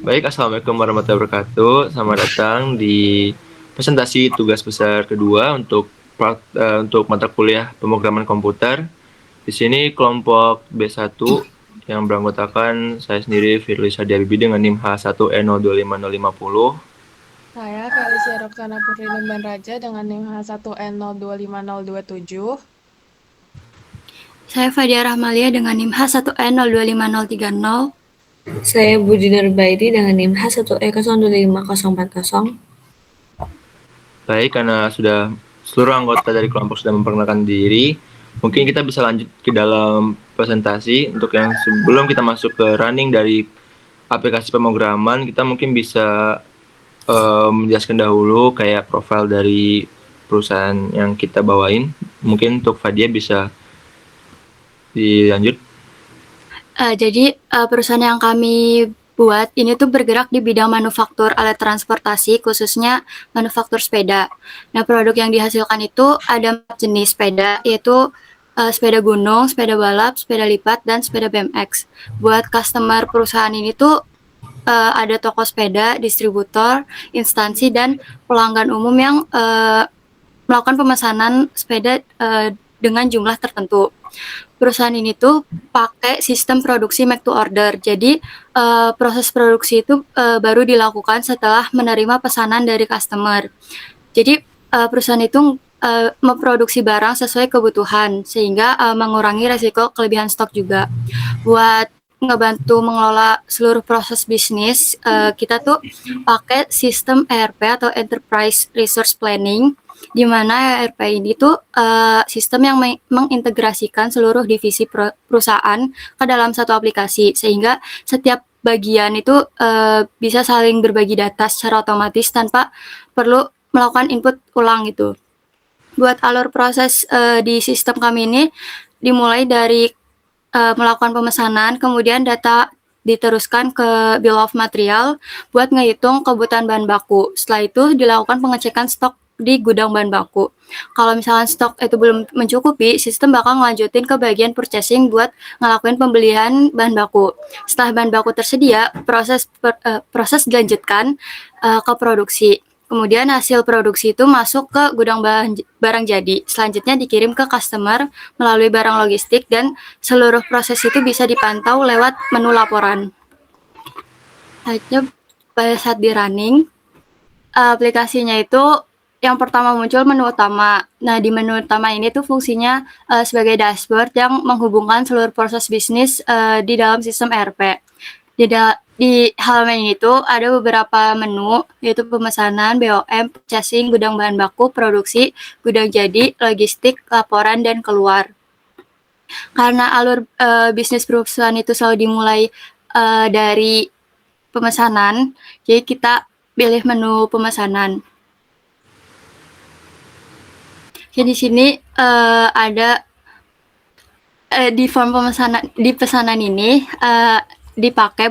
Baik, Assalamualaikum warahmatullahi wabarakatuh. Selamat datang di presentasi tugas besar kedua untuk mata kuliah pemrograman komputer. Di sini kelompok B1 yang beranggotakan saya sendiri Firly Sadi Habibie dengan NIM H1E025050. Saya Felicia Roxana Putri Numban Raja dengan NIM H1N025027. Saya Fadia Rahmalia dengan NIM H1N025030. Saya Budi Nurbaidi dengan NIM H1E025040. Baik, karena sudah seluruh anggota dari kelompok sudah memperkenalkan diri, mungkin kita bisa lanjut ke dalam presentasi. Untuk yang sebelum kita masuk ke running dari aplikasi pemrograman, kita mungkin bisa menjelaskan dahulu kayak profil dari perusahaan yang kita bawain. Mungkin untuk Fadia bisa dilanjut. Jadi perusahaan yang kami buat ini tuh bergerak di bidang manufaktur alat transportasi, khususnya manufaktur sepeda. Nah, produk yang dihasilkan itu ada 4 jenis sepeda, yaitu sepeda gunung, sepeda balap, sepeda lipat, dan sepeda BMX. Buat customer perusahaan ini tuh ada toko sepeda, distributor, instansi, dan pelanggan umum yang melakukan pemesanan sepeda dengan jumlah tertentu. Perusahaan ini tuh pakai sistem produksi make to order. Jadi proses produksi itu baru dilakukan setelah menerima pesanan dari customer. Jadi perusahaan itu memproduksi barang sesuai kebutuhan sehingga mengurangi resiko kelebihan stok juga. Buat ngebantu mengelola seluruh proses bisnis, kita tuh pakai sistem ERP atau Enterprise Resource Planning, di mana ERP ini tuh sistem yang mengintegrasikan seluruh divisi perusahaan ke dalam satu aplikasi, sehingga setiap bagian itu bisa saling berbagi data secara otomatis tanpa perlu melakukan input ulang gitu. Buat alur proses di sistem kami ini dimulai dari melakukan pemesanan, kemudian data diteruskan ke bill of material buat ngehitung kebutuhan bahan baku. Setelah itu dilakukan pengecekan stok di gudang bahan baku. Kalau misalkan stok itu belum mencukupi, sistem bakal ngelanjutin ke bagian purchasing buat ngelakuin pembelian bahan baku. Setelah bahan baku tersedia, proses dilanjutkan ke produksi. Kemudian hasil produksi itu masuk ke gudang barang jadi. Selanjutnya dikirim ke customer melalui barang logistik dan seluruh proses itu bisa dipantau lewat menu laporan. Akhirnya pada saat di running, aplikasinya itu yang pertama muncul menu utama. Nah, di menu utama ini tuh fungsinya sebagai dashboard yang menghubungkan seluruh proses bisnis di dalam sistem ERP. Di halaman ini tuh ada beberapa menu, yaitu pemesanan, BOM, purchasing, gudang bahan baku, produksi, gudang jadi, logistik, laporan, dan keluar. Karena alur bisnis perusahaan itu selalu dimulai dari pemesanan, jadi kita pilih menu pemesanan. Jadi di sini ada di form pemesanan di pesanan ini dipakai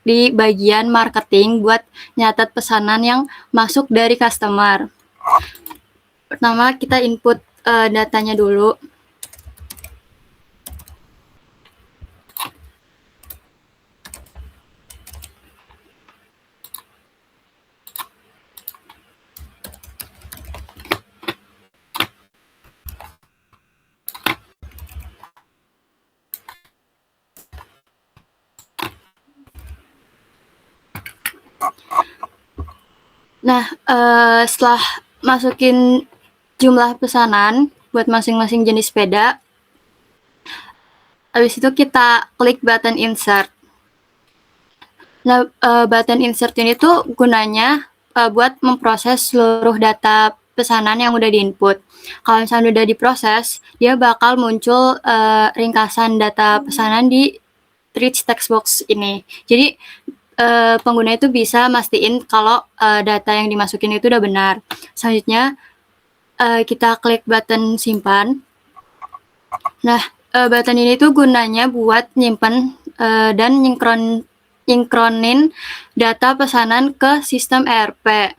di bagian marketing buat nyatat pesanan yang masuk dari customer. Pertama kita input datanya dulu. Nah, setelah masukin jumlah pesanan buat masing-masing jenis sepeda, habis itu kita klik button insert. Nah, button insert ini tuh gunanya buat memproses seluruh data pesanan yang udah diinput. Kalau misalnya udah diproses, dia bakal muncul ringkasan data pesanan di rich text box ini. Jadi pengguna itu bisa mastiin kalau data yang dimasukin itu udah benar. Selanjutnya kita klik button simpan. Nah, button ini tuh gunanya buat nyimpen dan nyingkronin data pesanan ke sistem ERP.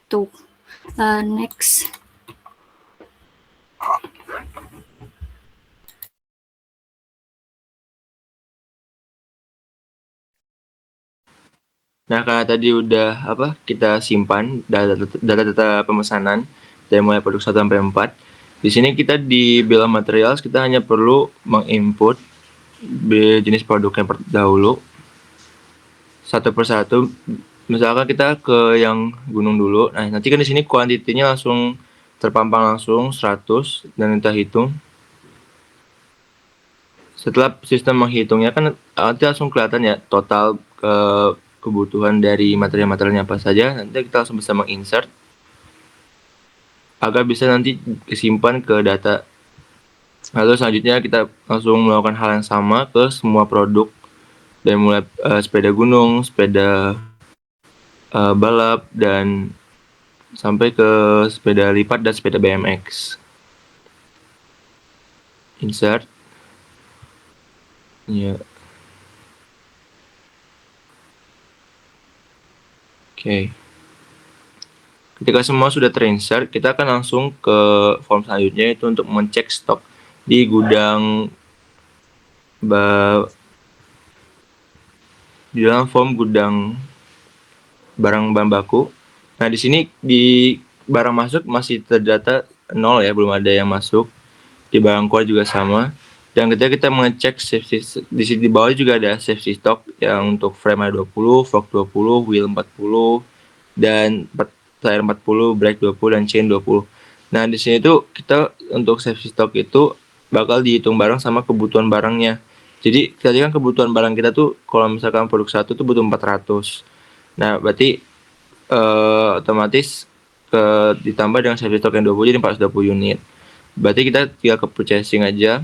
Tuh, next. Nah, karena tadi udah kita simpan data-data pemesanan dari mulai produk 1 sampai 4. Di sini kita di bill of materials kita hanya perlu menginput jenis produk yang dahulu satu persatu. Misalkan kita ke yang gunung dulu. Nah, nanti kan di sini kuantitinya langsung terpampang langsung 100 dan kita hitung. Setelah sistem menghitungnya kan nanti langsung kelihatan ya total kebutuhan dari material-materialnya apa saja. Nanti kita langsung bisa menginsert agar bisa nanti disimpan ke data. Lalu selanjutnya kita langsung melakukan hal yang sama ke semua produk dari mulai sepeda gunung, sepeda balap, dan sampai ke sepeda lipat dan sepeda BMX. Insert. Ya. Oke. Ketika semua sudah terinsert, kita akan langsung ke form selanjutnya, yaitu untuk mengecek stok di gudang di dalam form gudang barang bahan baku. Nah, di sini di barang masuk masih terdata 0 ya, belum ada yang masuk. Di barang keluar juga sama. Dan ketika kita mengecek safety, di sini di bawah juga ada safety stock yang untuk frame ada 20, fork 20, wheel 40, dan tire 40, brake 20, dan chain 20. Nah, di sini tuh kita untuk safety stock itu bakal dihitung bareng sama kebutuhan barangnya. Jadi tadi kan kebutuhan barang kita tuh kalau misalkan produk 1 tuh butuh 400. Nah, berarti otomatis ditambah dengan safety stock yang 20 jadi 420 unit. Berarti kita tinggal ke purchasing aja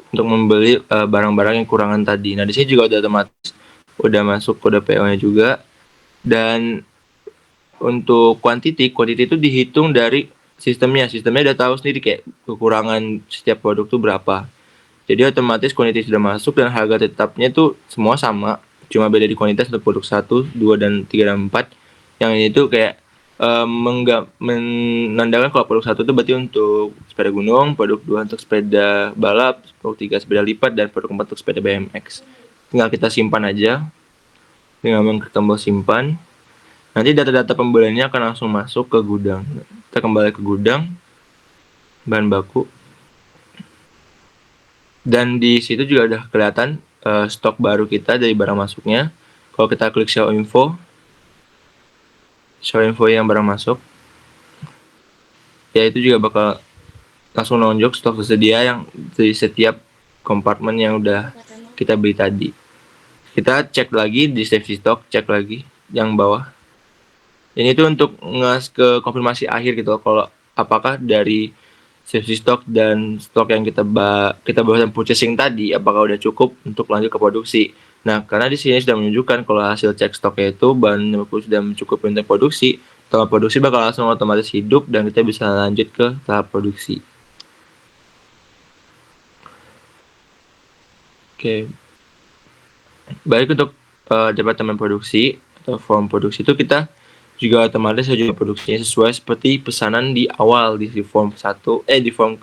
untuk membeli barang-barang yang kurangan tadi. Nah, di sini juga udah otomatis udah masuk kode PO-nya juga. Dan untuk quantity itu dihitung dari sistemnya udah tahu sendiri kayak kekurangan setiap produk tuh berapa. Jadi otomatis quantity sudah masuk dan harga tetapnya tuh semua sama, cuma beda di kuantitas untuk produk 1, 2, dan 3, dan 4. Yang ini tuh kayak menandakan kalau produk 1 itu berarti untuk sepeda gunung, produk 2 untuk sepeda balap, produk 3 sepeda lipat, dan produk 4 untuk sepeda BMX. Tinggal kita simpan aja dengan mengklik tombol simpan. Nanti data-data pembeliannya akan langsung masuk ke gudang. Kita kembali ke gudang bahan baku. Dan di situ juga udah kelihatan stok baru kita dari barang masuknya. Kalau kita klik show info yang barang masuk, ya itu juga bakal langsung nonjok stok tersedia yang di setiap kompartemen yang udah kita beli tadi. Kita cek lagi di safety stock, cek lagi yang bawah. Ini tuh untuk ke konfirmasi akhir gitu, kalau apakah dari safety stock dan stok yang kita bawa purchasing tadi apakah udah cukup untuk lanjut ke produksi. Nah, karena di sini sudah menunjukkan kalau hasil cek stoknya itu bahan baku sudah mencukupi untuk produksi, tahap produksi bakal langsung otomatis hidup dan kita bisa lanjut ke tahap produksi. Oke. Baik, untuk departemen produksi atau form produksi itu kita juga otomatis juga produksinya sesuai seperti pesanan di awal di form 1 di form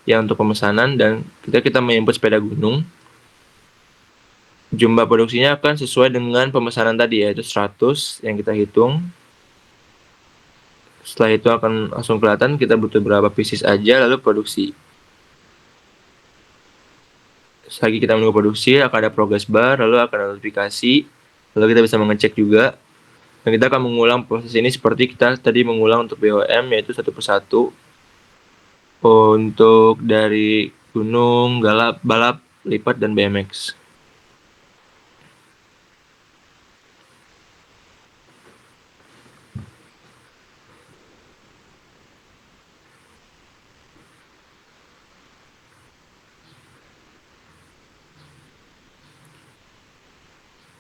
yang untuk pemesanan. Dan kita menginput sepeda gunung, jumlah produksinya akan sesuai dengan pemesanan tadi yaitu 100 yang kita hitung. Setelah itu akan langsung kelihatan kita butuh berapa pieces aja lalu produksi. Selagi kita menunggu produksi akan ada progress bar, lalu akan ada notifikasi, lalu kita bisa mengecek juga. Dan kita akan mengulang proses ini seperti kita tadi mengulang untuk BOM, yaitu satu persatu. Untuk dari gunung, balap, lipat, dan BMX.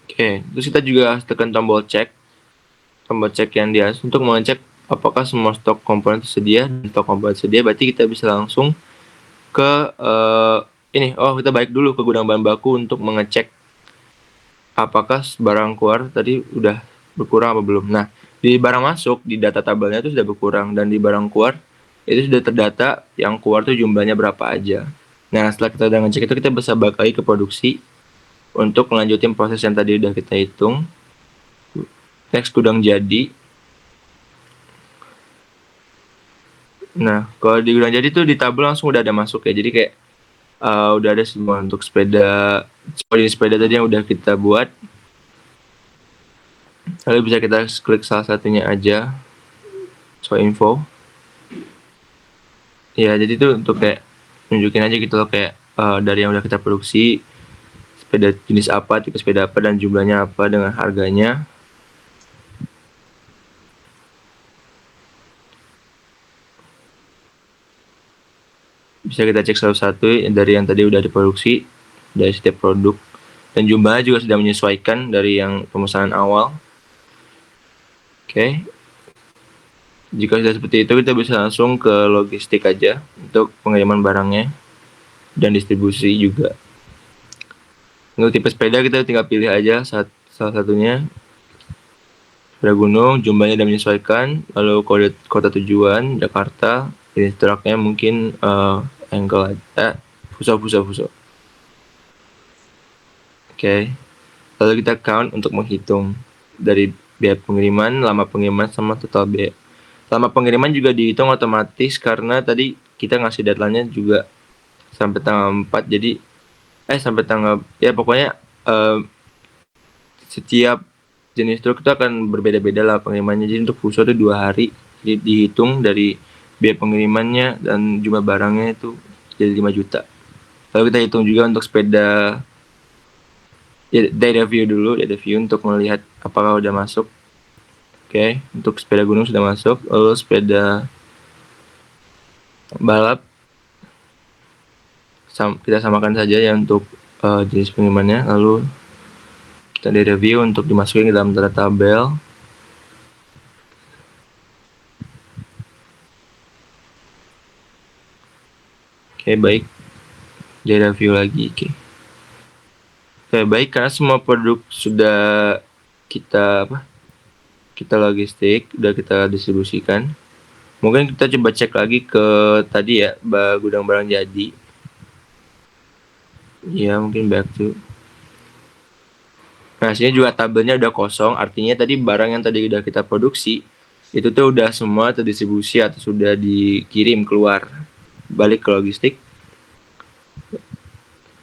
Oke, terus kita juga tekan tombol cek yang di atas untuk mengecek apakah semua stok komponen tersedia. Dan stok komponen tersedia berarti kita bisa langsung ke kita balik dulu ke gudang bahan baku untuk mengecek apakah barang keluar tadi udah berkurang apa belum. Nah, di barang masuk di data tabelnya itu sudah berkurang, dan di barang keluar itu sudah terdata yang keluar tuh jumlahnya berapa aja. Nah, setelah kita udah ngecek itu, kita bisa balik lagi ke produksi untuk melanjutin proses yang tadi udah kita hitung. Next, gudang jadi. Nah, kalau di gudang jadi tuh di tabel langsung udah ada masuk ya. Jadi kayak udah ada semua untuk sepeda tadi yang udah kita buat. Lalu bisa kita klik salah satunya aja, show info. Ya, jadi itu untuk kayak nunjukin aja gitu loh, kayak dari yang udah kita produksi, sepeda jenis apa, tipe sepeda apa, dan jumlahnya apa dengan harganya. Bisa kita cek satu-satu dari yang tadi udah diproduksi, dari setiap produk. Dan jumlahnya juga sudah menyesuaikan dari yang pemesanan awal. Oke. Jika sudah seperti itu, kita bisa langsung ke logistik aja untuk pengiriman barangnya dan distribusi juga. Untuk tipe sepeda kita tinggal pilih aja salah satunya. Sepeda gunung, jumlahnya sudah menyesuaikan. Lalu kota tujuan Jakarta. Jenis truknya mungkin Engkel aja, Fuso. Oke. Lalu kita count untuk menghitung dari biaya pengiriman, lama pengiriman, sama total biaya. Lama pengiriman juga dihitung otomatis karena tadi kita ngasih deadline-nya juga sampai tanggal 4. Jadi sampai tanggal, ya pokoknya setiap jenis truk itu akan berbeda-beda lah pengirimannya. Jadi untuk Fuso itu 2 hari. Jadi dihitung dari biaya pengirimannya dan jumlah barangnya itu jadi 5 juta. Lalu kita hitung juga untuk sepeda, ya, data view untuk melihat apakah udah masuk. Oke, untuk sepeda gunung sudah masuk. Lalu sepeda balap kita samakan saja ya untuk jenis pengirimannya. Lalu kita review untuk dimasukin ke dalam data tabel. Oke, baik. Jadi review lagi. Oke, baik, karena semua produk sudah kita logistik, udah kita distribusikan. Mungkin kita coba cek lagi ke tadi ya, gudang barang jadi. Ya, mungkin back to. Nah, sini juga tabelnya udah kosong, artinya tadi barang yang tadi udah kita produksi itu tuh udah semua terdistribusi atau sudah dikirim keluar balik ke logistik.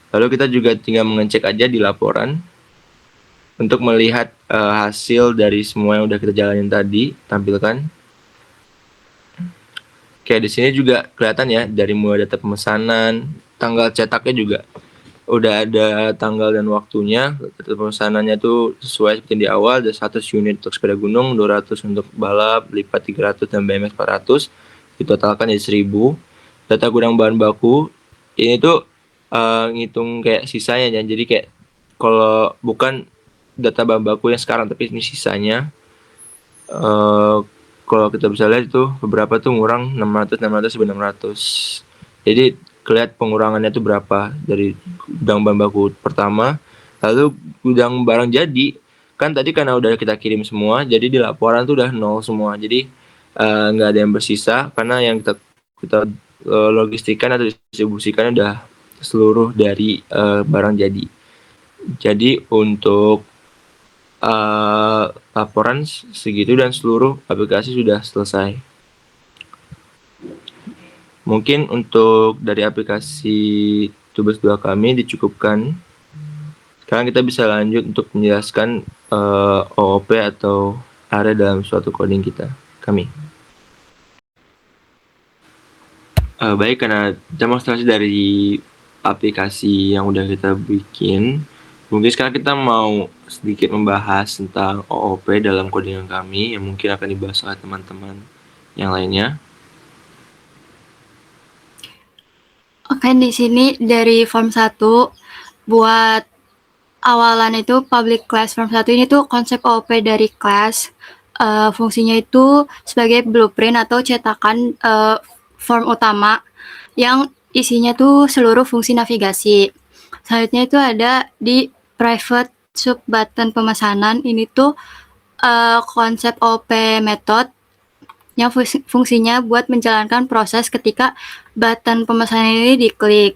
Lalu kita juga tinggal mengecek aja di laporan untuk melihat hasil dari semua yang udah kita jalanin tadi, tampilkan. Oke, di sini juga kelihatan ya dari mulai data pemesanan, tanggal cetaknya juga udah ada tanggal dan waktunya. Data pemesanannya tuh sesuai seperti di awal, ada 100 unit untuk sepeda gunung, 200 untuk balap, lipat 300 dan BMX 400. Ditotalkan jadi 1000. Data gudang bahan baku ini tuh ngitung kayak sisanya ya. Jadi kayak kalau bukan data bahan baku yang sekarang, tapi ini sisanya. Kalau kita bisa lihat itu beberapa tuh ngurang 600 sampai 600. Jadi kelihatan pengurangannya tuh berapa dari gudang bahan baku pertama. Lalu gudang barang jadi kan tadi karena udah kita kirim semua, jadi di laporan tuh udah 0 semua. Jadi nggak ada yang bersisa karena yang kita logistikan atau distribusikan udah seluruh dari barang jadi. Jadi untuk laporan segitu dan seluruh aplikasi sudah selesai. Mungkin untuk dari aplikasi Tugas 2 kami dicukupkan. Sekarang kita bisa lanjut untuk menjelaskan OOP atau area dalam suatu coding kami. Baik, karena demonstrasi dari aplikasi yang udah kita bikin, mungkin sekarang kita mau sedikit membahas tentang OOP dalam codingan kami yang mungkin akan dibahas oleh teman-teman yang lainnya. Oke, di sini dari form 1 buat awalan itu public class. Form 1 ini tuh konsep OOP dari class. Fungsinya itu sebagai blueprint atau cetakan form utama yang isinya tuh seluruh fungsi navigasi. Selanjutnya itu ada di private sub button pemesanan. Ini tuh konsep OOP method yang fungsinya buat menjalankan proses ketika button pemesanan ini diklik.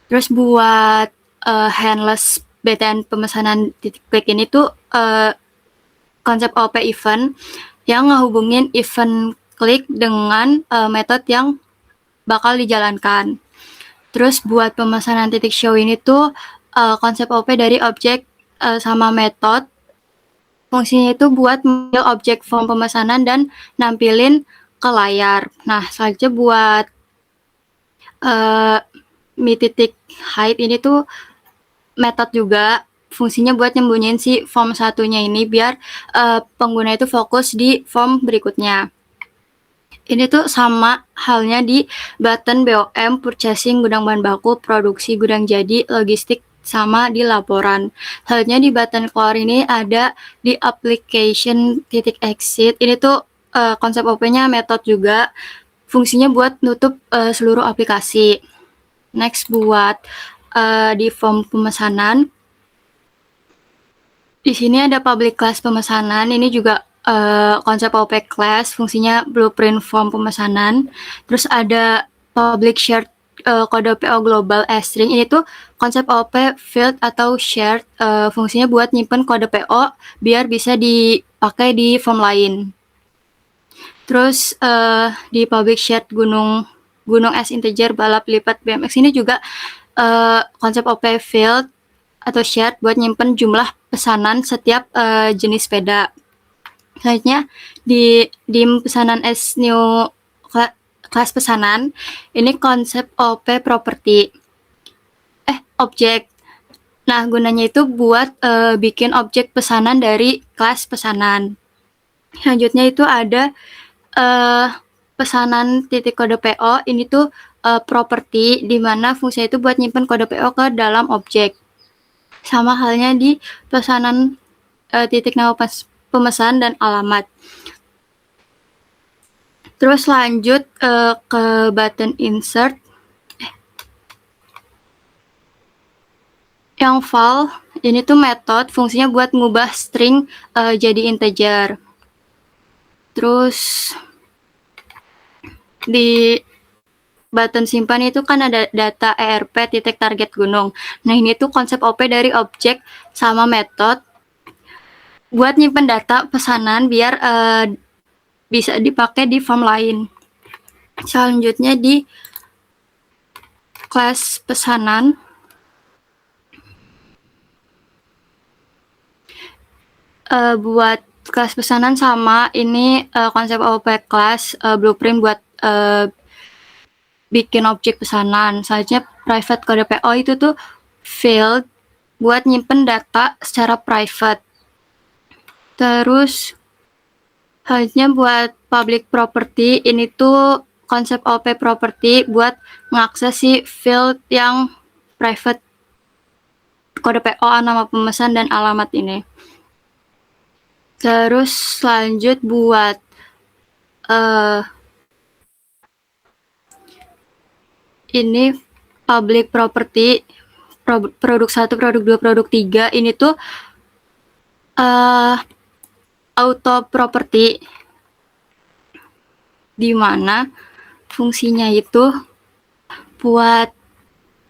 Terus buat handless BTN pemesanan titik klik ini tuh konsep OP event yang ngehubungin event klik dengan metode yang bakal dijalankan. Terus buat pemesanan titik show ini tuh konsep OP dari objek sama metode. Fungsinya itu buat mengambil objek form pemesanan dan nampilin ke layar. Nah, selanjutnya buat mi titik hide ini tuh metode juga. Fungsinya buat nyembunyiin si form satunya ini biar pengguna itu fokus di form berikutnya. Ini tuh sama halnya di button BOM, purchasing, gudang bahan baku, produksi, gudang jadi, logistik, sama di laporan. Selanjutnya di button keluar ini ada di application titik exit. Ini tuh konsep OP-nya metode juga. Fungsinya buat nutup seluruh aplikasi. Next buat di form pemesanan. Di sini ada public class pemesanan. Ini juga konsep OP class, fungsinya blueprint form pemesanan. Terus ada public shared kode PO global string. Ini tuh konsep OP field atau shared, fungsinya buat nyimpen kode PO biar bisa dipakai di form lain. Terus di public shared gunung as integer balap lipat BMX ini juga konsep OP field atau shared buat nyimpen jumlah pesanan setiap jenis sepeda. Selanjutnya di pesanan as new kelas pesanan, ini konsep OP property. Objek. Nah, gunanya itu buat bikin objek pesanan dari kelas pesanan. Selanjutnya itu ada pesanan titik kode PO. Ini tuh property, di mana fungsinya itu buat nyimpen kode PO ke dalam objek. Sama halnya di pesanan titik nama pemesan dan alamat. Terus lanjut ke button insert. Yang val, ini tuh metode, fungsinya buat ngubah string jadi integer. Terus di button simpan itu kan ada data ERP titik target gunung. Nah, ini tuh konsep OP dari objek sama metode buat nyimpen data pesanan biar bisa dipakai di form lain. Selanjutnya di kelas pesanan. Buat kelas pesanan sama, ini konsep OP class, blueprint buat bikin objek pesanan. Selanjutnya private kode PO itu tuh field buat nyimpen data secara private. Terus selanjutnya buat public property, ini tuh konsep OP property buat mengakses si field yang private kode PO, nama pemesan dan alamat ini. Terus lanjut buat ini public property, produk 1, produk 2, produk 3, ini tuh auto property, di mana fungsinya itu buat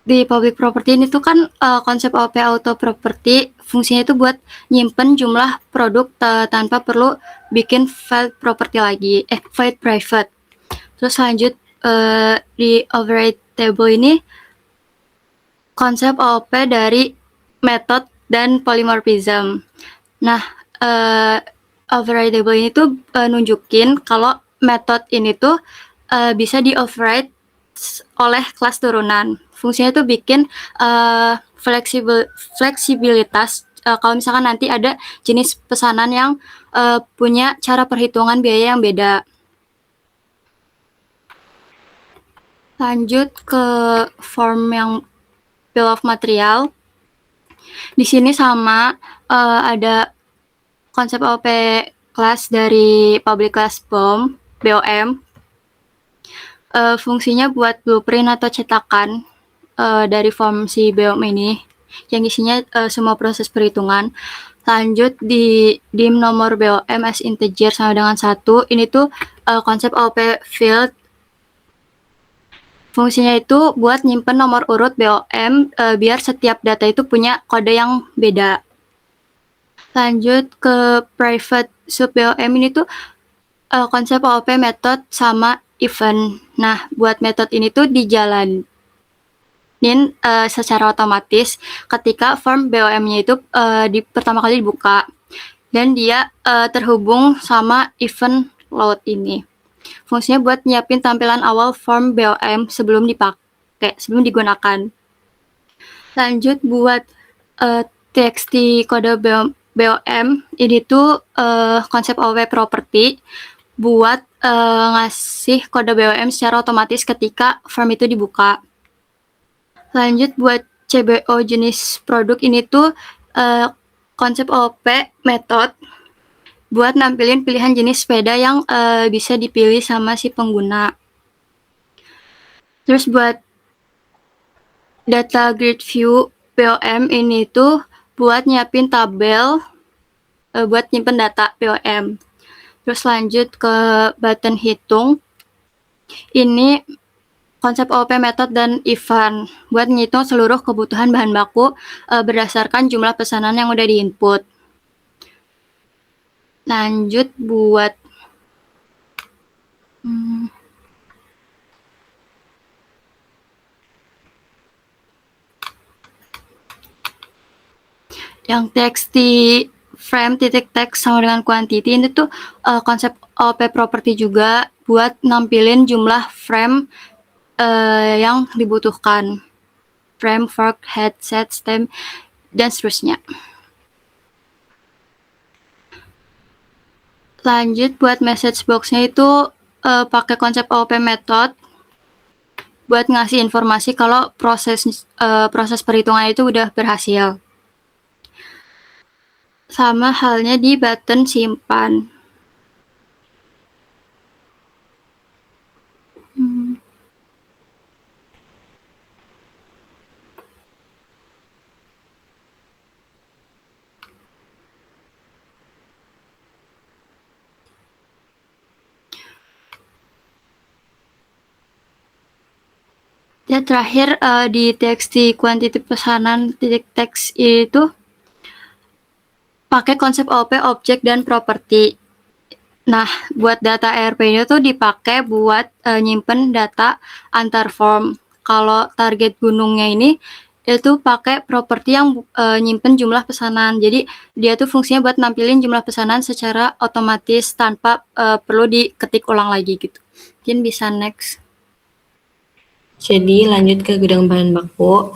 di public property ini tuh kan konsep OP auto property, fungsinya itu buat nyimpen jumlah produk tanpa perlu bikin file property lagi, file private. Terus lanjut di override table ini konsep OP dari method dan polymorphism. Nah, override table ini tuh nunjukin kalau method ini tuh bisa di override oleh kelas turunan. Fungsinya itu bikin fleksibilitas kalau misalkan nanti ada jenis pesanan yang punya cara perhitungan biaya yang beda. Lanjut ke form yang bill of material. Di sini sama ada konsep OP class dari public class BOM. Fungsinya buat blueprint atau cetakan dari form si BOM ini yang isinya semua proses perhitungan. Lanjut di dim nomor BOM as integer sama dengan 1. Ini tuh konsep OP field Fungsinya itu buat nyimpen nomor urut BOM biar setiap data itu punya kode yang beda. Lanjut ke private sub BOM ini tuh konsep OOP method sama event. Nah, buat metode ini tuh dijalanin secara otomatis ketika form BOM-nya itu pertama kali dibuka dan dia terhubung sama event load ini. Fungsinya buat nyiapin tampilan awal form BOM sebelum digunakan. Lanjut buat TXT kode BOM ini tuh konsep OOP property buat ngasih kode BOM secara otomatis ketika form itu dibuka. Lanjut buat CBO jenis produk ini tuh konsep OOP method buat nampilin pilihan jenis sepeda yang bisa dipilih sama si pengguna. Terus buat data grid view BOM ini tuh buat nyiapin tabel buat nyimpen data BOM. Terus lanjut ke button hitung. Ini konsep OOP method dan event buat ngitung seluruh kebutuhan bahan baku berdasarkan jumlah pesanan yang udah diinput. Lanjut buat yang txt frame titik text sama dengan quantity ini tuh konsep OOP property juga buat nampilin jumlah frame yang dibutuhkan. Frame, fork, head, set, stem, dan seterusnya. Lanjut buat message box-nya itu pakai konsep OOP method buat ngasih informasi kalau proses perhitungan itu udah berhasil. Sama halnya di button simpan. Ya terakhir di txt quantity pesanan titik text itu pakai konsep OOP objek dan properti. Nah, buat data ERP-nya tuh dipakai buat nyimpen data antar form. Kalau target gunungnya ini itu pakai properti yang nyimpen jumlah pesanan. Jadi dia tuh fungsinya buat nampilin jumlah pesanan secara otomatis tanpa perlu diketik ulang lagi gitu. Mungkin bisa next. Jadi lanjut ke gudang bahan baku.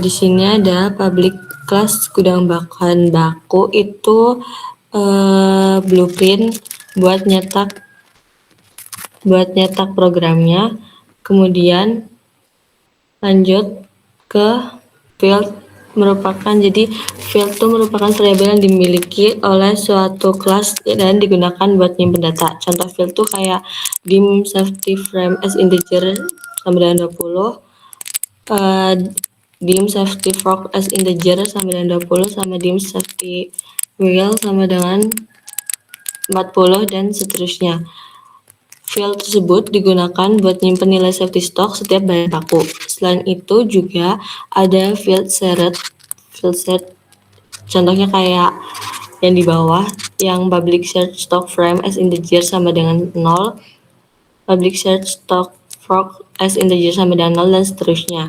Di sini ada public class gudang bahan baku itu blueprint buat nyetak programnya. Kemudian lanjut ke field field itu merupakan variabel yang dimiliki oleh suatu kelas dan digunakan buat nyimpen data. Contoh field tuh kayak dim safety frame as integer sama dengan 20, dim safety fork as integer sama dengan 20, sama dim safety wheel sama dengan 40, dan seterusnya. Field tersebut digunakan buat nyimpen nilai safety stock setiap bahan baku. Selain itu juga ada field set, contohnya kayak yang di bawah, yang public search stock frame as integer sama dengan 0, public search stock fork as integer sama dengan 0, dan seterusnya.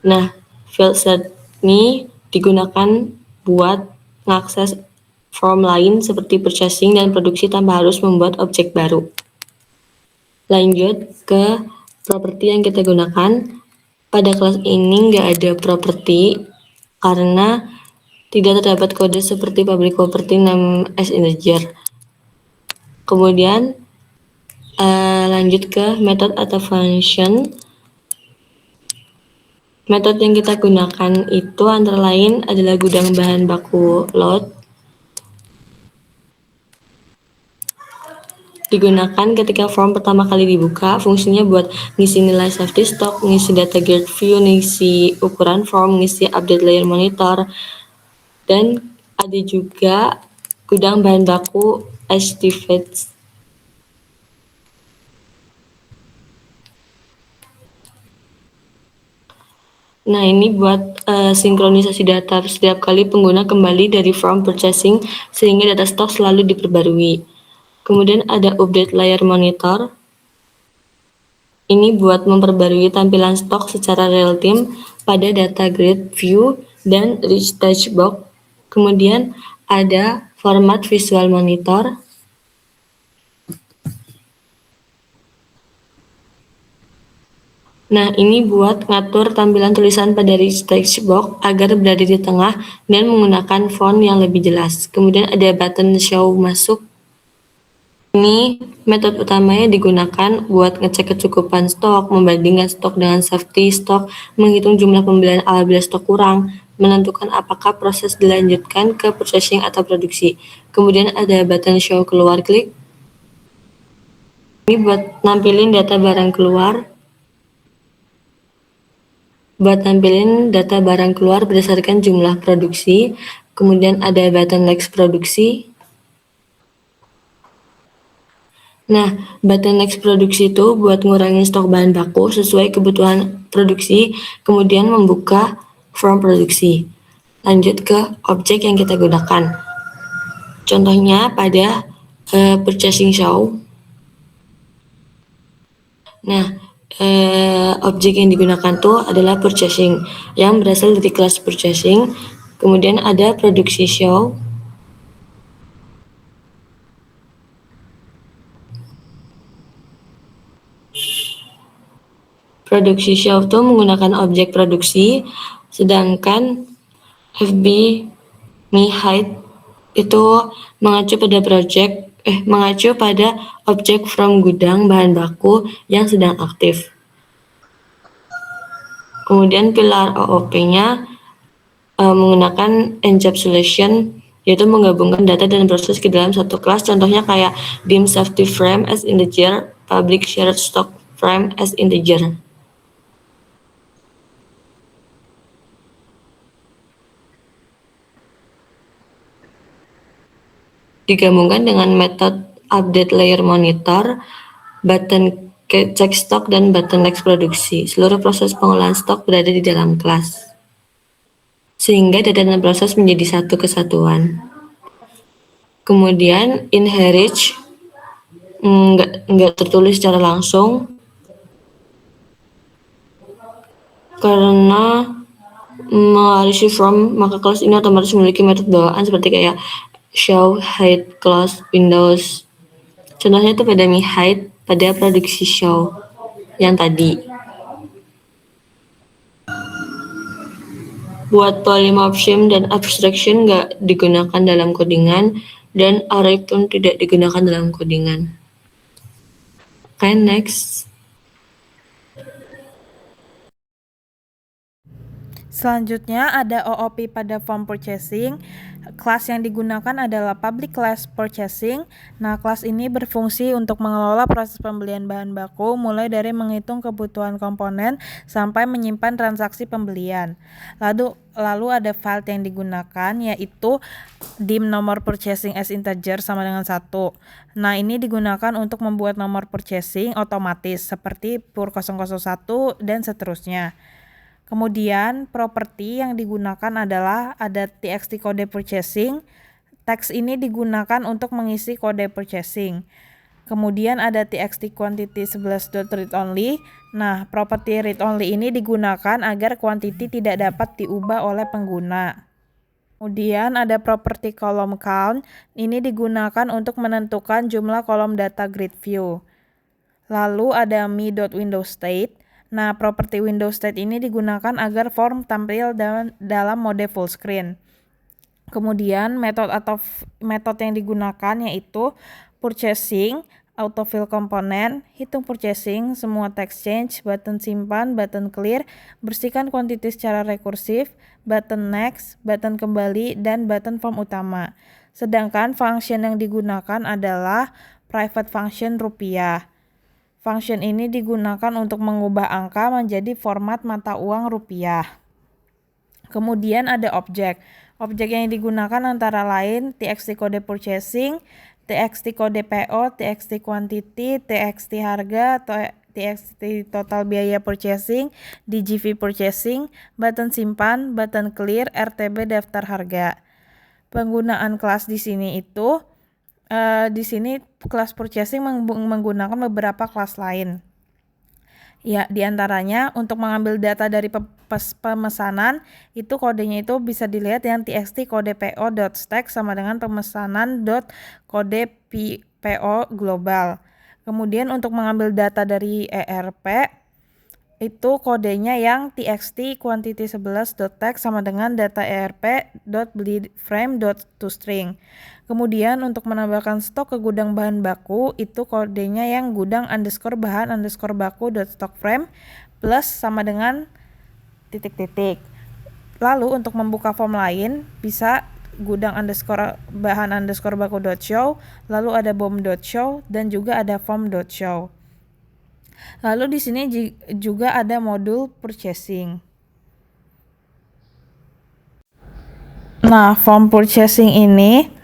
Nah, field set ini digunakan buat mengakses form lain seperti purchasing dan produksi tanpa harus membuat objek baru. Lanjut ke properti yang kita gunakan. Pada kelas ini nggak ada properti karena tidak terdapat kode seperti public property name as integer. Kemudian lanjut ke method atau function. Metode yang kita gunakan itu antara lain adalah gudang bahan baku load. Digunakan ketika form pertama kali dibuka, fungsinya buat ngisi nilai safety stock, ngisi data grid view, ngisi ukuran form, ngisi update layer monitor, dan ada juga gudang bahan baku estimates. Nah, ini buat sinkronisasi data setiap kali pengguna kembali dari from purchasing sehingga data stok selalu diperbarui. Kemudian ada update layer monitor. Ini buat memperbarui tampilan stok secara real time pada data grid view dan rich touch box. Kemudian ada format visual monitor. Nah, ini buat ngatur tampilan tulisan pada rich text box agar berada di tengah dan menggunakan font yang lebih jelas. Kemudian ada button show masuk. Ini metode utamanya digunakan buat ngecek kecukupan stok, membandingkan stok dengan safety stok, menghitung jumlah pembelian apabila stok kurang, menentukan apakah proses dilanjutkan ke purchasing atau produksi. Kemudian ada button show keluar klik. Ini buat nampilin data barang keluar. Buat nampilin data barang keluar berdasarkan jumlah produksi, kemudian ada button next produksi. Nah, button next produksi itu buat ngurangin stok bahan baku sesuai kebutuhan produksi, kemudian membuka from produksi. Lanjut ke objek yang kita gunakan. Contohnya pada purchasing show. Nah, objek yang digunakan tuh adalah purchasing yang berasal dari kelas purchasing. Kemudian ada produksi show. Produksi show tuh menggunakan objek produksi, sedangkan FB me height itu mengacu pada objek from gudang bahan baku yang sedang aktif. Kemudian pilar OOP-nya menggunakan encapsulation, yaitu menggabungkan data dan proses ke dalam satu kelas. Contohnya kayak dim safety frame as integer, public shared stock frame as integer. Digabungkan dengan metode update layer monitor, button check stock, dan button next produksi. Seluruh proses pengolahan stok berada di dalam kelas, sehingga data dan proses menjadi satu kesatuan. Kemudian inherit nggak tertulis secara langsung karena mewarisi from, maka kelas ini otomatis memiliki metode bawaan seperti kayak show height class windows. Contohnya itu pada me height pada produksi show yang tadi. Buat polymorphism dan abstraction nggak digunakan dalam codingan, dan array pun tidak digunakan dalam codingan. Okay, next. Selanjutnya ada OOP pada form purchasing. Kelas yang digunakan adalah public class purchasing. Nah, kelas ini berfungsi untuk mengelola proses pembelian bahan baku mulai dari menghitung kebutuhan komponen sampai menyimpan transaksi pembelian. Lalu ada file yang digunakan yaitu dim nomor purchasing as integer sama dengan 1. Nah, ini digunakan untuk membuat nomor purchasing otomatis seperti pur 001 dan seterusnya. Kemudian properti yang digunakan adalah ada txt kode purchasing. Teks ini digunakan untuk mengisi kode purchasing. Kemudian ada txt quantity 11.read only. Nah, properti read only ini digunakan agar quantity tidak dapat diubah oleh pengguna. Kemudian ada properti column count. Ini digunakan untuk menentukan jumlah kolom data grid view. Lalu ada me.windowState. Nah, properti Windows State ini digunakan agar form tampil dalam mode full screen. Kemudian metode yang digunakan yaitu purchasing, autofill komponen, hitung purchasing, semua text change, button simpan, button clear, bersihkan quantity secara rekursif, button next, button kembali, dan button form utama. Sedangkan function yang digunakan adalah private function rupiah. Function ini digunakan untuk mengubah angka menjadi format mata uang rupiah. Kemudian ada objek. Objek yang digunakan antara lain txt kode purchasing, txt kode PO, txt quantity, txt harga, txt total biaya purchasing, DGV purchasing, button simpan, button clear, RTB daftar harga. Penggunaan kelas di sini itu di sini kelas purchasing menggunakan beberapa kelas lain. Ya, diantaranya untuk mengambil data dari pemesanan itu kodenya itu bisa dilihat yang txt kode po.stack sama dengan pemesanan.kode po global. Kemudian untuk mengambil data dari ERP itu kodenya yang txt quantity11.text sama dengan data erp.belyframe.toString. Kemudian untuk menambahkan stok ke gudang bahan baku itu kodenya yang gudang _bahan _baku.stockframe plus sama dengan titik-titik. Lalu untuk membuka form lain bisa gudang _bahan _baku.show, lalu ada bom.show dan juga ada form.show. Lalu di sini juga ada modul purchasing. Nah, form purchasing ini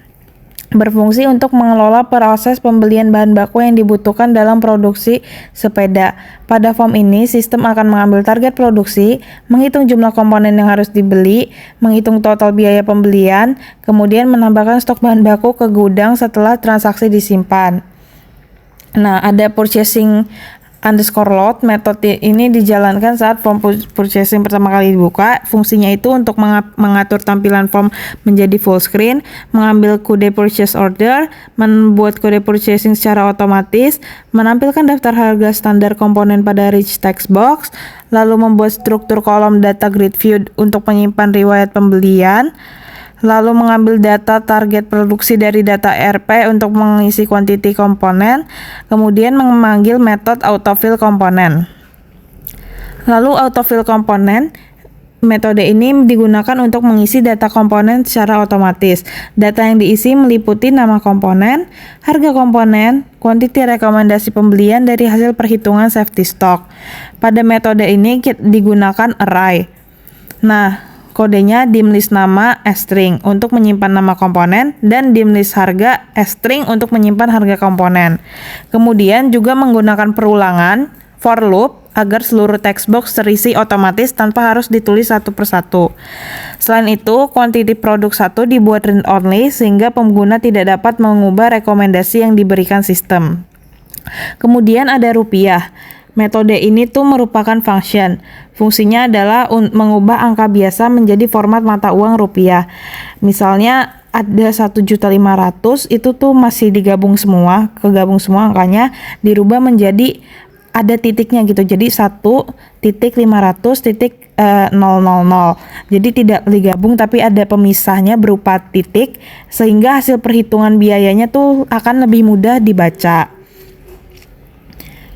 berfungsi untuk mengelola proses pembelian bahan baku yang dibutuhkan dalam produksi sepeda. Pada form ini, sistem akan mengambil target produksi, menghitung jumlah komponen yang harus dibeli, menghitung total biaya pembelian, kemudian menambahkan stok bahan baku ke gudang setelah transaksi disimpan. Nah, ada purchasing _load. Metode ini dijalankan saat form purchasing pertama kali dibuka. Fungsinya itu untuk mengatur tampilan form menjadi full screen, mengambil kode purchase order, membuat kode purchasing secara otomatis, menampilkan daftar harga standar komponen pada rich text box, lalu membuat struktur kolom data grid view untuk menyimpan riwayat pembelian, lalu mengambil data target produksi dari data ERP untuk mengisi quantity komponen, kemudian memanggil metode autofill komponen. Lalu autofill komponen, metode ini digunakan untuk mengisi data komponen secara otomatis. Data yang diisi meliputi nama komponen, harga komponen, quantity rekomendasi pembelian dari hasil perhitungan safety stock. Pada metode ini digunakan array. Nah, kodenya dimlist nama string untuk menyimpan nama komponen dan dimlist harga string untuk menyimpan harga komponen. Kemudian juga menggunakan perulangan for loop agar seluruh text box terisi otomatis tanpa harus ditulis satu persatu. Selain itu, quantity produk 1 dibuat read only sehingga pengguna tidak dapat mengubah rekomendasi yang diberikan sistem. Kemudian ada rupiah. Metode ini tuh merupakan function. Fungsinya adalah mengubah angka biasa menjadi format mata uang rupiah. Misalnya ada 1.500.000 itu tuh masih kegabung semua angkanya dirubah menjadi ada titiknya gitu. Jadi 1.500.000. Jadi tidak digabung tapi ada pemisahnya berupa titik sehingga hasil perhitungan biayanya tuh akan lebih mudah dibaca.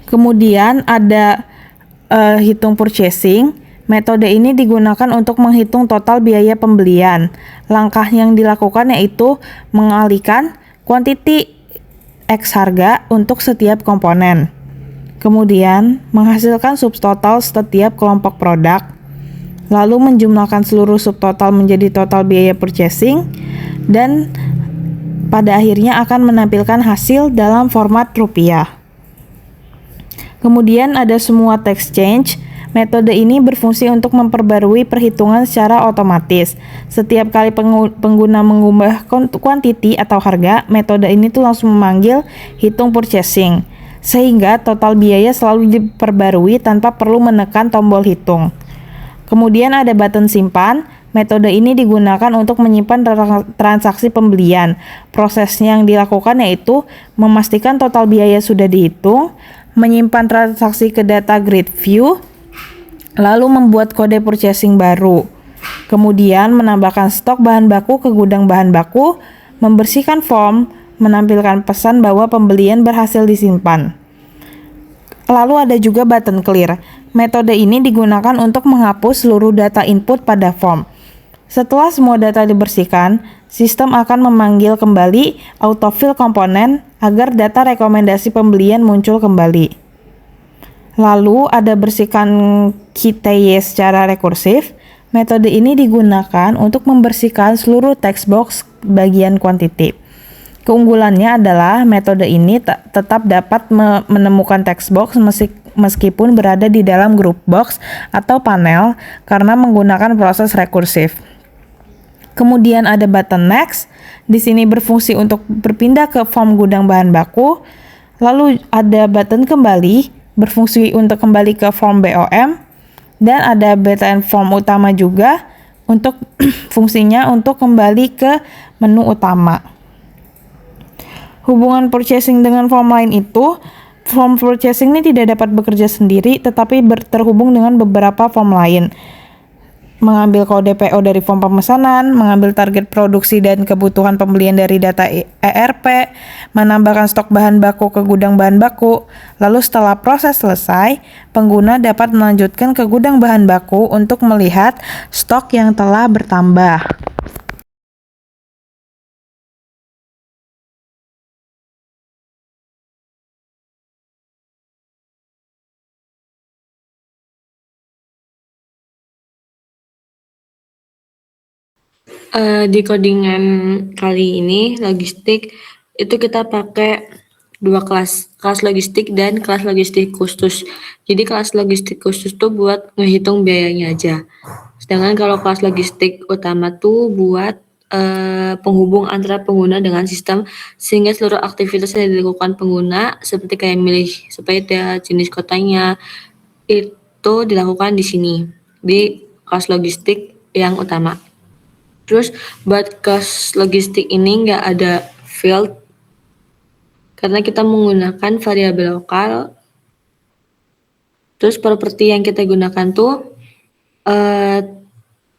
Kemudian ada hitung purchasing. Metode ini digunakan untuk menghitung total biaya pembelian. Langkah yang dilakukan yaitu mengalihkan quantity X harga untuk setiap komponen. Kemudian menghasilkan subtotal setiap kelompok produk. Lalu menjumlahkan seluruh subtotal menjadi total biaya purchasing dan pada akhirnya akan menampilkan hasil dalam format rupiah. Kemudian ada semua text change. Metode ini berfungsi untuk memperbarui perhitungan secara otomatis. Setiap kali pengguna mengubah quantity atau harga, metode ini tuh langsung memanggil hitung purchasing. Sehingga total biaya selalu diperbarui tanpa perlu menekan tombol hitung. Kemudian ada button simpan. Metode ini digunakan untuk menyimpan transaksi pembelian. Prosesnya yang dilakukan yaitu memastikan total biaya sudah dihitung, menyimpan transaksi ke data grid view, lalu membuat kode purchasing baru. Kemudian menambahkan stok bahan baku ke gudang bahan baku, membersihkan form, menampilkan pesan bahwa pembelian berhasil disimpan. Lalu ada juga button clear. Metode ini digunakan untuk menghapus seluruh data input pada form. Setelah semua data dibersihkan, sistem akan memanggil kembali autofill komponen agar data rekomendasi pembelian muncul kembali. Lalu ada bersihkan KTY secara rekursif. Metode ini digunakan untuk membersihkan seluruh text box bagian quantity. Keunggulannya adalah metode ini tetap dapat menemukan text box meskipun berada di dalam group box atau panel karena menggunakan proses rekursif. Kemudian ada button next, di sini berfungsi untuk berpindah ke form gudang bahan baku. Lalu ada button kembali, berfungsi untuk kembali ke form BOM. Dan ada button form utama juga, untuk fungsinya untuk kembali ke menu utama. Hubungan purchasing dengan form lain itu, form purchasing ini tidak dapat bekerja sendiri tetapi terhubung dengan beberapa form lain. Mengambil kode PO dari form pemesanan, mengambil target produksi dan kebutuhan pembelian dari data ERP, menambahkan stok bahan baku ke gudang bahan baku. Lalu setelah proses selesai, pengguna dapat melanjutkan ke gudang bahan baku untuk melihat stok yang telah bertambah. Di codingan kali ini logistik itu kita pakai dua kelas logistik dan kelas logistik khusus. Jadi kelas logistik khusus tuh buat ngehitung biayanya aja. Sedangkan kalau kelas logistik utama tuh buat penghubung antara pengguna dengan sistem sehingga seluruh aktivitas yang dilakukan pengguna seperti kayak milih sepeda, jenis kotanya itu dilakukan di sini di kelas logistik yang utama. Terus buat kelas logistik ini nggak ada field karena kita menggunakan variabel lokal. Terus properti yang kita gunakan tuh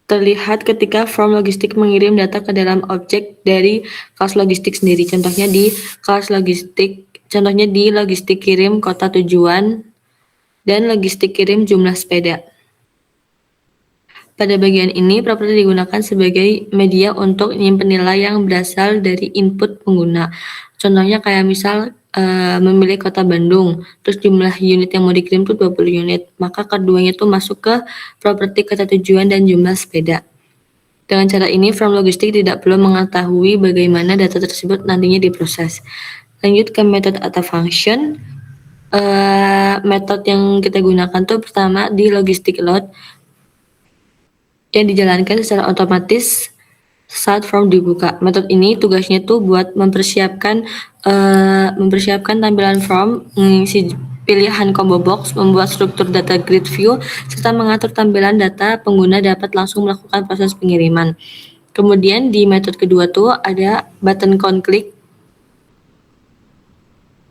terlihat ketika form logistik mengirim data ke dalam objek dari kelas logistik sendiri. Contohnya di logistik kirim kota tujuan dan logistik kirim jumlah sepeda. Pada bagian ini, properti digunakan sebagai media untuk menyimpan nilai yang berasal dari input pengguna. Contohnya kayak misal memilih kota Bandung, terus jumlah unit yang mau dikirim itu 20 unit, maka keduanya itu masuk ke properti kota tujuan dan jumlah sepeda. Dengan cara ini, form logistik tidak perlu mengetahui bagaimana data tersebut nantinya diproses. Lanjut ke metode atau function. Metode yang kita gunakan tuh pertama di logistik load, yang dijalankan secara otomatis saat form dibuka. Metode ini tugasnya tuh buat mempersiapkan tampilan form, mengisi pilihan combo box, membuat struktur data grid view, serta mengatur tampilan data pengguna dapat langsung melakukan proses pengiriman. Kemudian di metode kedua tuh ada button ConClick.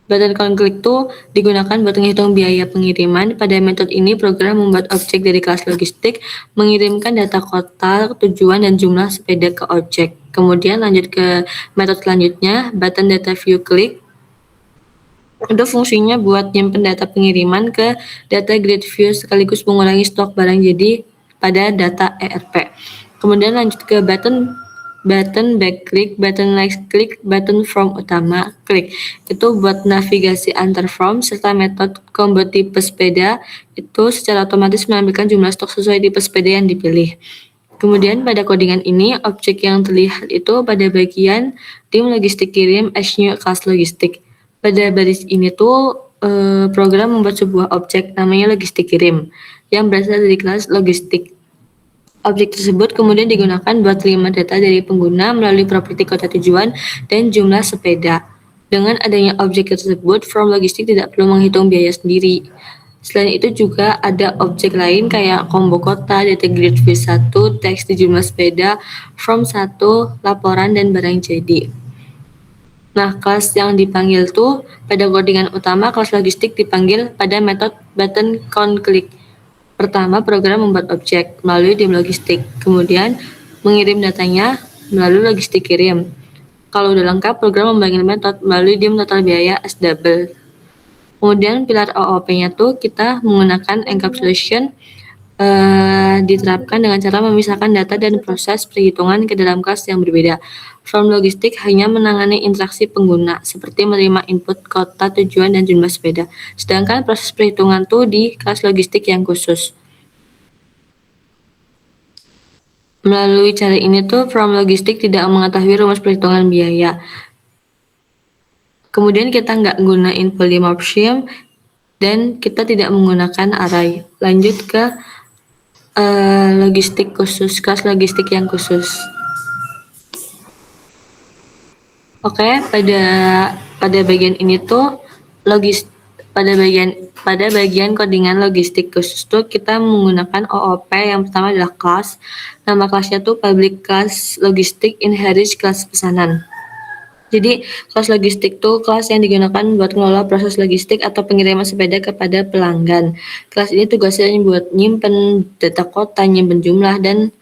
Button ConClick tuh digunakan buat menghitung biaya pengiriman. Pada metode ini, program membuat objek dari kelas logistik, mengirimkan data kota, tujuan, dan jumlah sepeda ke objek. Kemudian lanjut ke metode selanjutnya, button data view click. Itu fungsinya buat nyimpen data pengiriman ke data grid view sekaligus mengurangi stok barang jadi pada data ERP. Kemudian lanjut ke button back click, button next click, button form utama klik. Itu buat navigasi antar form serta metode combo tipe sepeda itu secara otomatis menambilkan jumlah stok sesuai tipe sepeda yang dipilih. Kemudian pada codingan ini objek yang terlihat itu pada bagian tim logistik kirim as new class logistik. Pada baris ini tuh program membuat sebuah objek namanya logistik kirim yang berasal dari kelas logistik. Objek tersebut kemudian digunakan buat terima data dari pengguna melalui properti kota tujuan dan jumlah sepeda. Dengan adanya objek tersebut, form logistik tidak perlu menghitung biaya sendiri. Selain itu juga ada objek lain kayak combo kota, data grid view 1, teks di jumlah sepeda, form 1, laporan, dan barang jadi. Nah, kelas yang dipanggil tuh pada codingan utama kelas logistik dipanggil pada metode button ConClick. Pertama, program membuat objek melalui dim logistik, kemudian mengirim datanya melalui logistik kirim. Kalau udah lengkap, program memanggil metode melalui dim total biaya as double. Kemudian pilar OOP-nya tuh kita menggunakan encapsulation, diterapkan dengan cara memisahkan data dan proses perhitungan ke dalam kelas yang berbeda. Form logistik hanya menangani interaksi pengguna, seperti menerima input kota, tujuan, dan jumlah sepeda. Sedangkan proses perhitungan tuh di kelas logistik yang khusus. Melalui cara ini tuh form logistik tidak mengetahui rumus perhitungan biaya. Kemudian kita nggak gunain polymorphism, dan kita tidak menggunakan array. Lanjut ke logistik khusus, kelas logistik yang khusus. Oke, pada bagian ini tuh pada bagian codingan logistik khusus tuh kita menggunakan OOP. Yang pertama adalah class. Nama kelasnya tuh public class logistik inherit kelas pesanan. Jadi kelas logistik tuh kelas yang digunakan buat mengelola proses logistik atau pengiriman sepeda kepada pelanggan. Kelas ini tugasnya buat nyimpen data kota, nyimpen jumlah, dan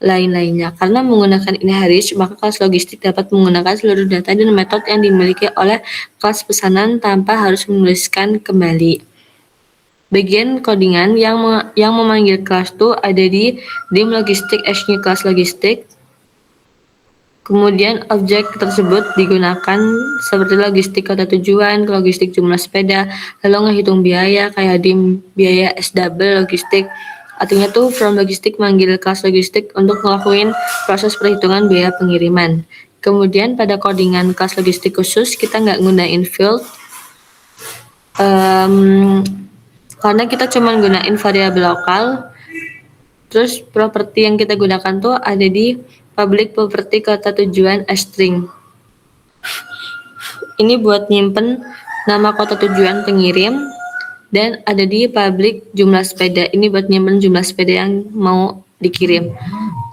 lain-lainnya. Karena menggunakan inherit, maka kelas logistik dapat menggunakan seluruh data dan metode yang dimiliki oleh kelas pesanan tanpa harus menuliskan kembali. Bagian codingan yang memanggil kelas itu ada di dim logistik new kelas logistik. Kemudian objek tersebut digunakan seperti logistik kota tujuan, logistik jumlah sepeda, lalu ngehitung biaya kayak dim biaya S-double logistik. Artinya tuh from logistik manggil kelas logistik untuk ngelakuin proses perhitungan biaya pengiriman. Kemudian pada codingan kelas logistik khusus kita nggak gunain field karena kita cuma gunain variabel lokal. Terus properti yang kita gunakan tuh ada di public property kota tujuan string. Ini buat nyimpen nama kota tujuan pengirim, dan ada di public jumlah sepeda. Ini buat nyimpen jumlah sepeda yang mau dikirim.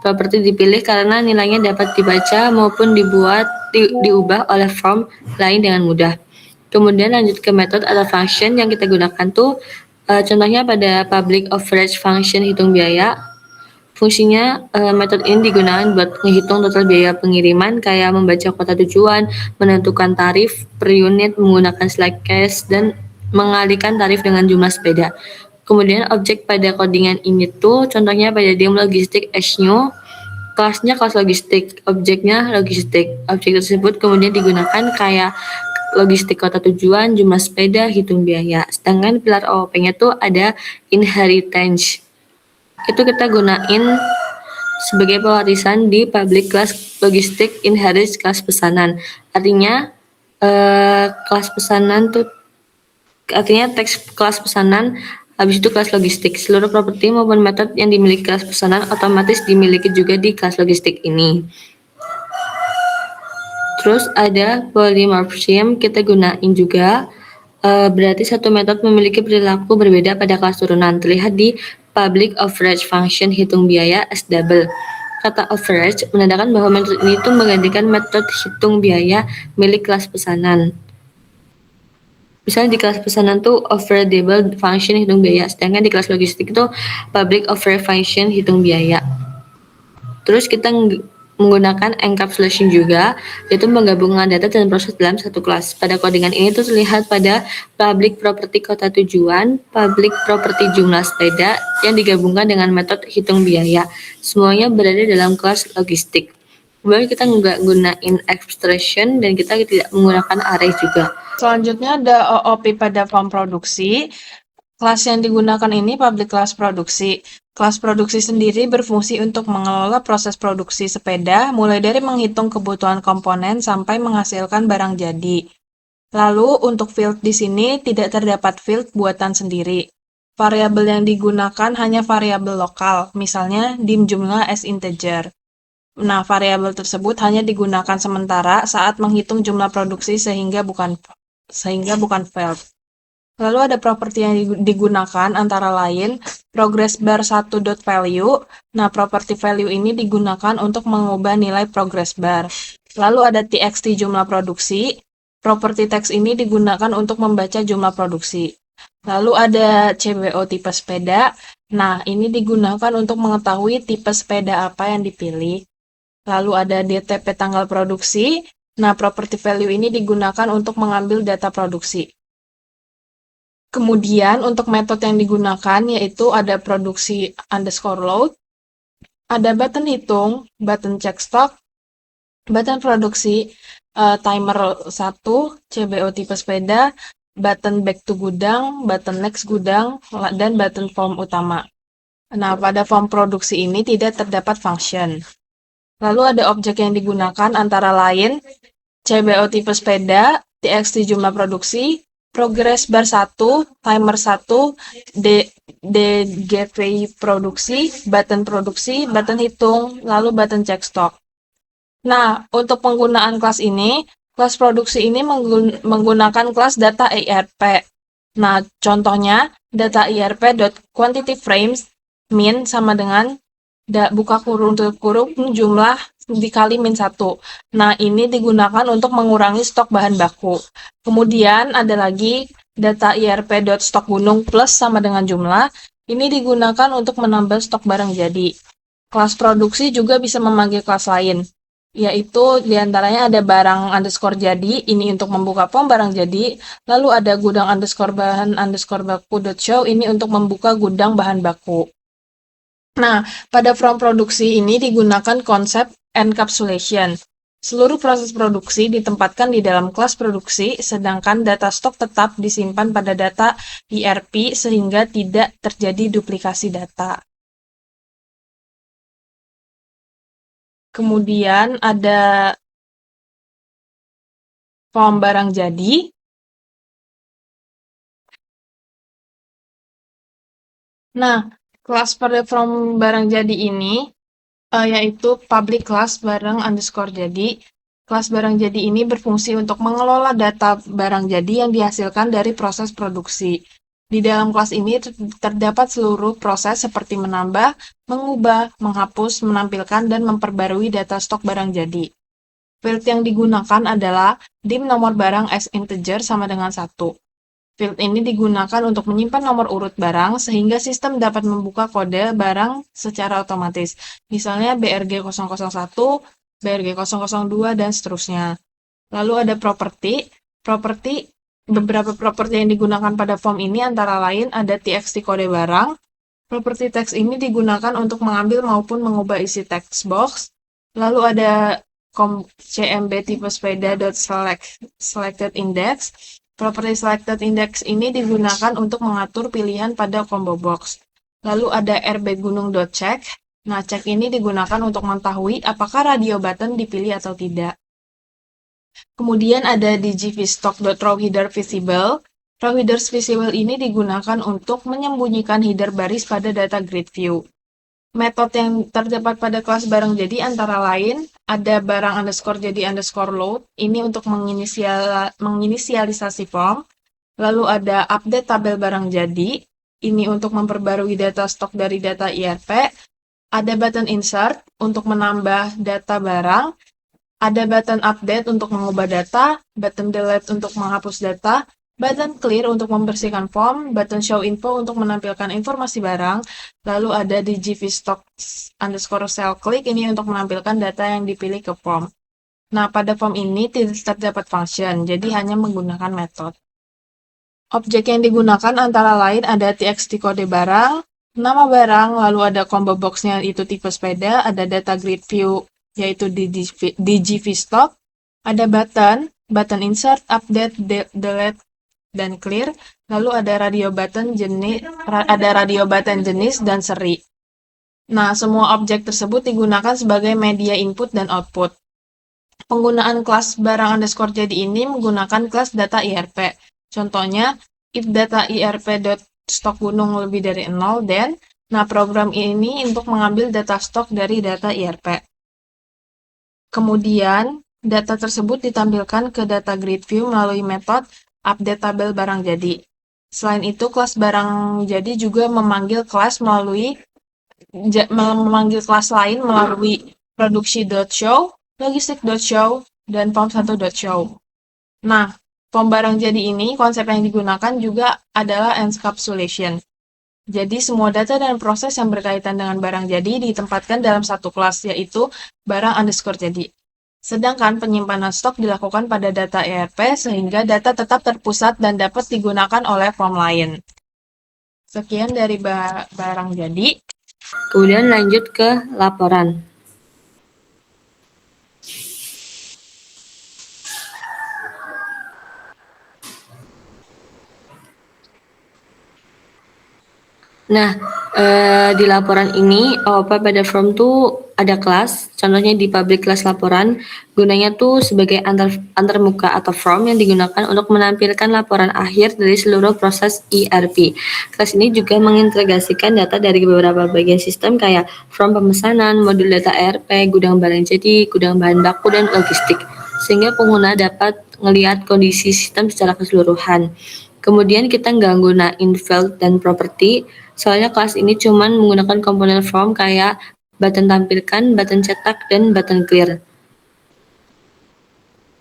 Properti dipilih karena nilainya dapat dibaca maupun diubah oleh form lain dengan mudah. Kemudian lanjut ke metode atau function yang kita gunakan tuh contohnya pada public average function hitung biaya. Fungsinya metode ini digunakan buat menghitung total biaya pengiriman kayak membaca kota tujuan, menentukan tarif per unit menggunakan select case, dan mengalihkan tarif dengan jumlah sepeda. Kemudian objek pada codingan ini tuh contohnya pada dim logistik new, kelasnya kelas logistik, objeknya logistik. Objek tersebut kemudian digunakan kayak logistik kota tujuan, jumlah sepeda, hitung biaya. Sedangkan pilar OOP-nya tuh ada inheritance. Itu kita gunain sebagai pewarisan di public class logistik inherit kelas pesanan. Artinya kelas pesanan tuh teks kelas pesanan, habis itu kelas logistik. Seluruh properti maupun metode yang dimiliki kelas pesanan otomatis dimiliki juga di kelas logistik ini. Terus ada polymorphism kita gunain juga. Berarti satu metode memiliki perilaku berbeda pada kelas turunan. Terlihat di public average function hitung biaya S-double. Kata average menandakan bahwa metode ini tuh menggantikan metode hitung biaya milik kelas pesanan. Misalnya di kelas pesanan tuh overheadable function hitung biaya, sedangkan di kelas logistik itu public overhead function hitung biaya. Terus kita menggunakan encapsulation juga, yaitu penggabungan data dan proses dalam satu kelas. Pada codingan ini tuh terlihat pada public property kota tujuan, public property jumlah sepeda yang digabungkan dengan metode hitung biaya. Semuanya berada dalam kelas logistik. Kemudian kita nggak gunain expression dan kita tidak menggunakan array juga. Selanjutnya ada OOP pada form produksi. Kelas yang digunakan ini public class produksi. Kelas produksi sendiri berfungsi untuk mengelola proses produksi sepeda, mulai dari menghitung kebutuhan komponen sampai menghasilkan barang jadi. Lalu untuk field di sini tidak terdapat field buatan sendiri. Variabel yang digunakan hanya variabel lokal, misalnya dim jumlah as integer. Nah, variabel tersebut hanya digunakan sementara saat menghitung jumlah produksi sehingga bukan field. Lalu ada properti yang digunakan antara lain progress bar 1.value. Nah, property value ini digunakan untuk mengubah nilai progress bar. Lalu ada txt jumlah produksi. Properti teks ini digunakan untuk membaca jumlah produksi. Lalu ada cbo tipe sepeda. Nah, ini digunakan untuk mengetahui tipe sepeda apa yang dipilih. Lalu ada dtp tanggal produksi. Nah, property value ini digunakan untuk mengambil data produksi. Kemudian untuk metode yang digunakan yaitu ada produksi underscore load, ada button hitung, button check stock, button produksi, timer 1, cbo tipe sepeda, button back to gudang, button next gudang, dan button form utama. Nah, pada form produksi ini tidak terdapat function. Lalu ada objek yang digunakan antara lain cbo tipe sepeda, txt jumlah produksi, progress bar 1, timer 1, gateway produksi, button hitung, lalu button check stock. Nah, untuk penggunaan kelas ini, kelas produksi ini menggunakan kelas data IRP. Nah, contohnya data IRP.quantity frames min sama dengan buka kurung tutup kurung jumlah dikali min 1. Nah, ini digunakan untuk mengurangi stok bahan baku. Kemudian ada lagi data IRP.stok gunung plus sama dengan jumlah. Ini digunakan untuk menambah stok barang jadi. Kelas produksi juga bisa memanggil kelas lain, yaitu diantaranya ada barang underscore jadi, ini untuk membuka form barang jadi, lalu ada gudang underscore bahan underscore baku dot show, ini untuk membuka gudang bahan baku. Nah, pada form produksi ini digunakan konsep encapsulation. Seluruh proses produksi ditempatkan di dalam kelas produksi, sedangkan data stok tetap disimpan pada data ERP sehingga tidak terjadi duplikasi data. Kemudian ada form barang jadi. Nah, kelas pada form barang jadi ini yaitu public class barang underscore jadi. Kelas barang jadi ini berfungsi untuk mengelola data barang jadi yang dihasilkan dari proses produksi. Di dalam kelas ini terdapat seluruh proses seperti menambah, mengubah, menghapus, menampilkan, dan memperbarui data stok barang jadi. Field yang digunakan adalah dim nomor barang as integer sama dengan 1. Field ini digunakan untuk menyimpan nomor urut barang sehingga sistem dapat membuka kode barang secara otomatis. Misalnya BRG 001, BRG 002, dan seterusnya. Lalu ada properti. Beberapa properti yang digunakan pada form ini antara lain ada txt kode barang. Properti teks ini digunakan untuk mengambil maupun mengubah isi text box. Lalu ada cmb tipe sepeda.selected index. Properti selected index ini digunakan untuk mengatur pilihan pada combo box. Lalu ada rbgunung.check. Nah, check ini digunakan untuk mengetahui apakah radio button dipilih atau tidak. Kemudian ada digvstock.rowHeaderVisible. Rowheaders visible ini digunakan untuk menyembunyikan header baris pada data grid view. Metode yang terdapat pada kelas barang jadi antara lain ada barang underscore jadi underscore load, ini untuk menginisialisasi form. Lalu ada update tabel barang jadi, ini untuk memperbarui data stok dari data IRP. Ada button insert untuk menambah data barang. Ada button update untuk mengubah data, button delete untuk menghapus data, button clear untuk membersihkan form, button show info untuk menampilkan informasi barang, lalu ada di gvstock_cell_click ini untuk menampilkan data yang dipilih ke form. Nah, pada form ini tidak terdapat function, jadi hanya menggunakan metode. Objek yang digunakan antara lain ada txt kode barang, nama barang, lalu ada combo box-nya itu tipe sepeda, ada data grid view yaitu di gvstock, ada button insert, update, delete, dan clear, lalu ada radio button jenis dan seri. Nah, semua objek tersebut digunakan sebagai media input dan output. Penggunaan kelas barang underscore jadi ini menggunakan kelas data IRP. Contohnya, if data IRP.stok gunung lebih dari 0, then, nah program ini untuk mengambil data stok dari data IRP. Kemudian, data tersebut ditampilkan ke data grid view melalui metode update tabel barang jadi. Selain itu, kelas barang jadi juga memanggil kelas lain melalui produksi.show, logistik.show, dan form1.show. Nah, form barang jadi ini, konsep yang digunakan juga adalah encapsulation. Jadi, semua data dan proses yang berkaitan dengan barang jadi ditempatkan dalam satu kelas, yaitu barang underscore jadi. Sedangkan penyimpanan stok dilakukan pada data ERP sehingga data tetap terpusat dan dapat digunakan oleh form lain. Sekian dari barang jadi. Kemudian lanjut ke laporan. Nah, Di laporan ini OOP pada form tuh ada kelas, contohnya di public class laporan, gunanya tuh sebagai antarmuka atau form yang digunakan untuk menampilkan laporan akhir dari seluruh proses ERP. Kelas ini juga mengintegrasikan data dari beberapa bagian sistem kayak form pemesanan, modul data ERP, gudang barang jadi, gudang bahan baku, dan logistik, sehingga pengguna dapat ngelihat kondisi sistem secara keseluruhan. Kemudian kita nggak gunain field dan property, soalnya kelas ini cuman menggunakan komponen form kayak button tampilkan, button cetak, dan button clear.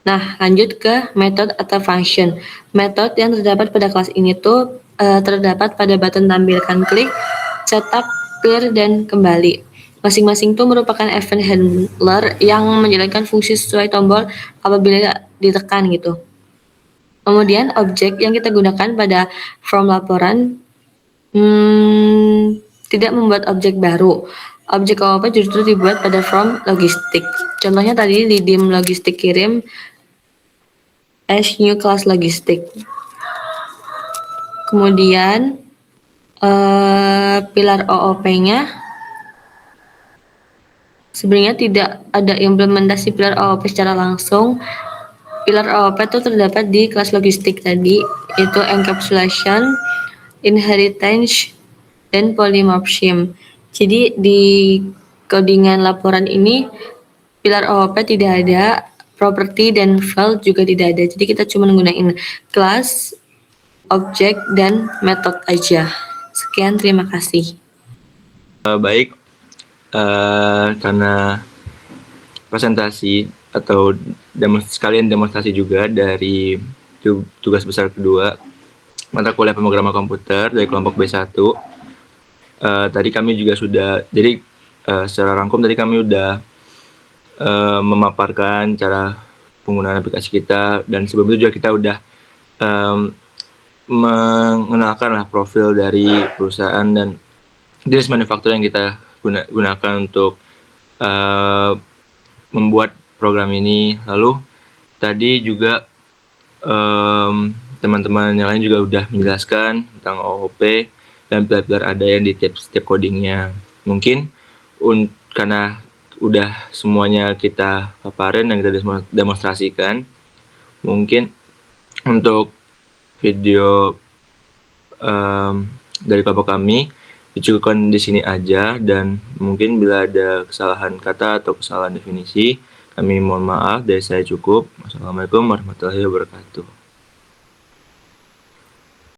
Nah, lanjut ke method atau function. Metode yang terdapat pada kelas ini tuh terdapat pada button tampilkan klik, cetak, clear, dan kembali. Masing-masing tuh merupakan event handler yang menjalankan fungsi sesuai tombol apabila ditekan gitu. Kemudian objek yang kita gunakan pada form laporan tidak membuat objek baru. Objek OOP justru dibuat pada form logistik. Contohnya tadi di dim logistik kirim as new class logistik. Kemudian pilar OOP-nya sebenarnya tidak ada implementasi pilar OOP secara langsung. Pilar OOP itu terdapat di kelas logistik tadi, yaitu encapsulation, inheritance, dan polymorphism. Jadi di codingan laporan ini pilar OOP tidak ada, property dan field juga tidak ada. Jadi kita cuma menggunakan class, objek, dan method aja. Sekian, terima kasih. Baik, karena presentasi atau sekalian demonstrasi juga dari tugas besar kedua mata kuliah pemrograman komputer dari kelompok B1. Tadi kami juga sudah, jadi secara rangkum tadi kami sudah memaparkan cara penggunaan aplikasi kita, dan sebelum itu juga kita sudah mengenalkan lah profil dari perusahaan dan jenis manufaktur yang kita gunakan untuk membuat program ini. Lalu tadi juga teman-teman yang lain juga udah menjelaskan tentang OOP dan pilar-pilar ada yang di setiap codingnya. Mungkin karena udah semuanya kita paparin dan kita demonstrasikan, mungkin untuk video dari kelompok kami dicukupkan di sini aja, dan mungkin bila ada kesalahan kata atau kesalahan definisi kami mohon maaf. Dari saya cukup. Wassalamualaikum warahmatullahi wabarakatuh.